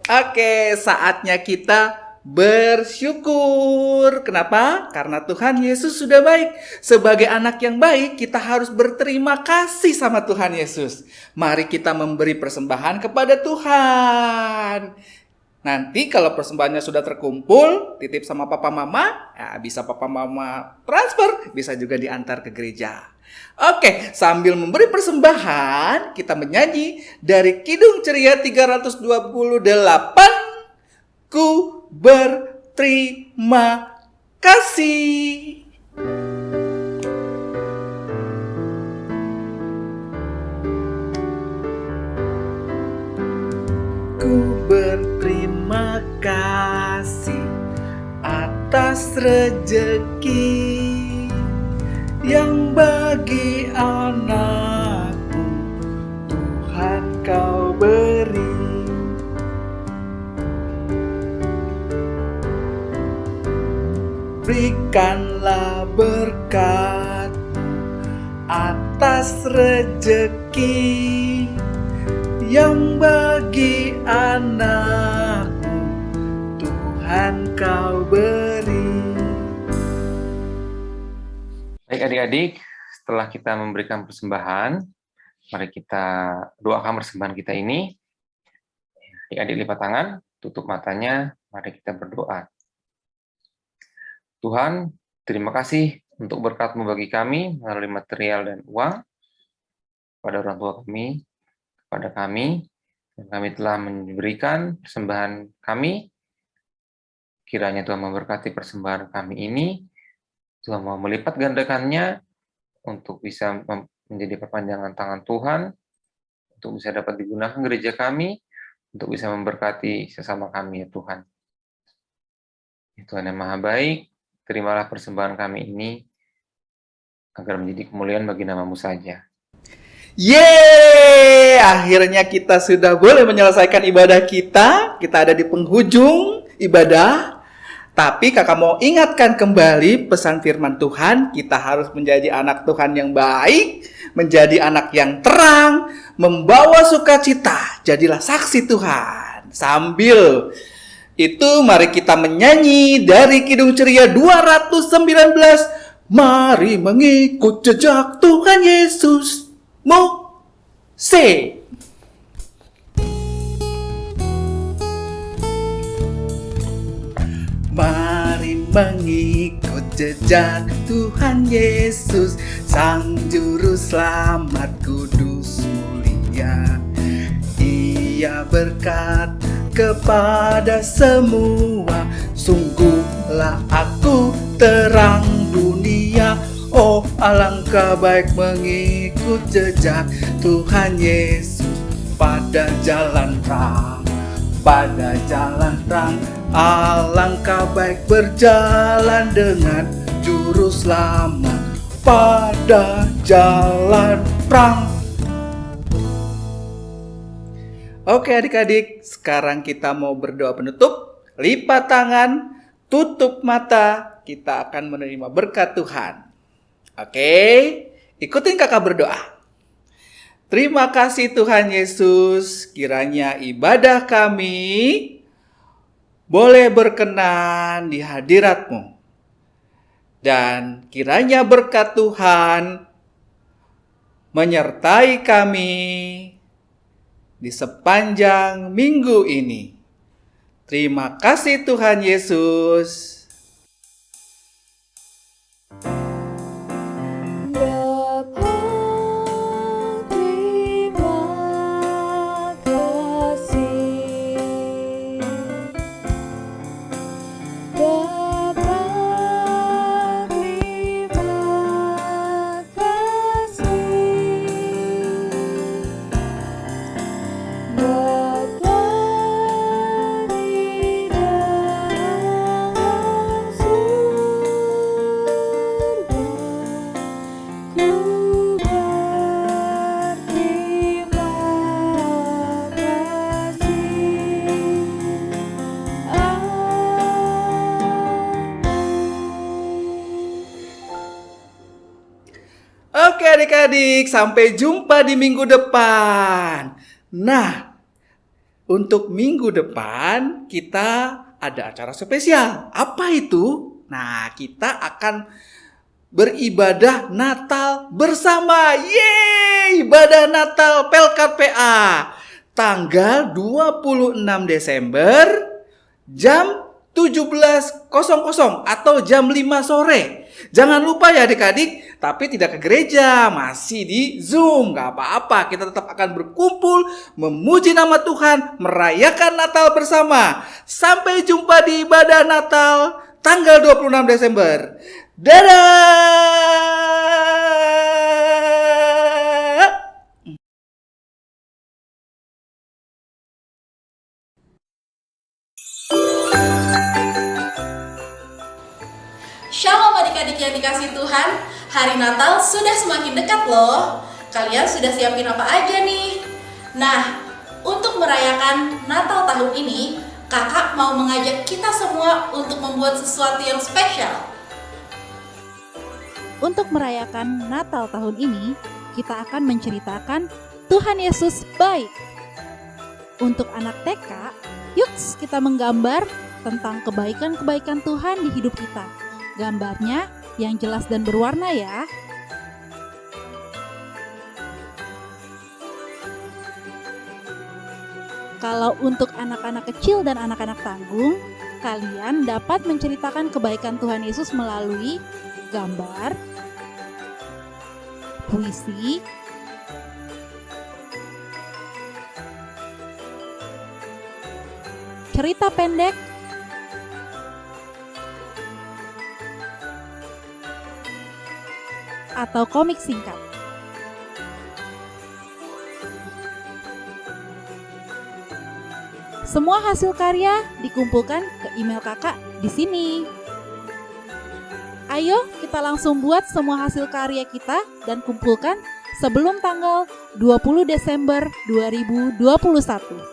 Oke, saatnya kita bersyukur. Kenapa? Karena Tuhan Yesus sudah baik. Sebagai anak yang baik, kita harus berterima kasih sama Tuhan Yesus. Mari kita memberi persembahan kepada Tuhan. Nanti kalau persembahannya sudah terkumpul, titip sama papa mama, ya bisa papa mama transfer, bisa juga diantar ke gereja. Oke, sambil memberi persembahan, kita menyanyi dari Kidung Ceria 328, Ku berterima kasih. Ku berterima kasih atas rejeki yang bagi anakmu Tuhan kau beri. Berikanlah berkat atas rejeki yang bagi anakmu Tuhan kau beri. Baik adik-adik, setelah kita memberikan persembahan, mari kita doakan persembahan kita ini. Adik-adik lipat tangan, tutup matanya, mari kita berdoa. Tuhan, terima kasih untuk berkat-Mu bagi kami melalui material dan uang, kepada orang tua kami, kepada kami, dan kami telah memberikan persembahan kami. Kiranya Tuhan memberkati persembahan kami ini, Tuhan mau melipat gandakannya untuk bisa menjadi perpanjangan tangan Tuhan, untuk bisa dapat digunakan gereja kami, untuk bisa memberkati sesama kami ya Tuhan. Ya Tuhan yang Maha Baik, terimalah persembahan kami ini, agar menjadi kemuliaan bagi nama-Mu saja. Yeay, akhirnya kita sudah boleh menyelesaikan ibadah kita. Kita ada di penghujung ibadah. Tapi kakak mau ingatkan kembali pesan firman Tuhan. Kita harus menjadi anak Tuhan yang baik, menjadi anak yang terang, membawa sukacita. Jadilah saksi Tuhan. Sambil itu mari kita menyanyi dari Kidung Ceria 219. Mari mengikut jejak Tuhan Yesus. Mose. Mari mengikut jejak Tuhan Yesus, Sang Juru Selamat kudus mulia. Ia berkat kepada semua, sungguhlah aku terang dunia. Oh, alangkah baik mengikut jejak Tuhan Yesus pada jalan terang, pada jalan terang. Alangkah baik berjalan dengan Juru Selamat pada jalan terang. Oke adik-adik, sekarang kita mau berdoa penutup. Lipat tangan, tutup mata, kita akan menerima berkat Tuhan. Oke, ikutin kakak berdoa. Terima kasih Tuhan Yesus, kiranya ibadah kami boleh berkenan di hadirat-Mu. Dan kiranya berkat Tuhan menyertai kami di sepanjang minggu ini. Terima kasih Tuhan Yesus. Oke adik-adik, sampai jumpa di minggu depan. Nah, untuk minggu depan kita ada acara spesial. Apa itu? Nah, kita akan beribadah Natal bersama. Yeay! Ibadah Natal Pelkat PA. Tanggal 26 Desember jam 17.00 atau jam 5 sore. Jangan lupa ya adik-adik, tapi tidak ke gereja, masih di Zoom. Gak apa-apa, kita tetap akan berkumpul, memuji nama Tuhan, merayakan Natal bersama. Sampai jumpa di ibadah Natal tanggal 26 Desember. Dadah! Shalom adik-adik yang dikasih Tuhan, hari Natal sudah semakin dekat loh. Kalian sudah siapin apa aja nih? Nah, untuk merayakan Natal tahun ini, kakak mau mengajak kita semua untuk membuat sesuatu yang spesial. Untuk merayakan Natal tahun ini, kita akan menceritakan Tuhan Yesus baik. Untuk anak TK, yuk kita menggambar tentang kebaikan-kebaikan Tuhan di hidup kita. Gambarnya yang jelas dan berwarna ya. Kalau untuk anak-anak kecil dan anak-anak tanggung, kalian dapat menceritakan kebaikan Tuhan Yesus melalui gambar, puisi, cerita pendek, atau komik singkat. Semua hasil karya dikumpulkan ke email kakak di sini. Ayo kita langsung buat semua hasil karya kita dan kumpulkan sebelum tanggal 20 Desember 2021.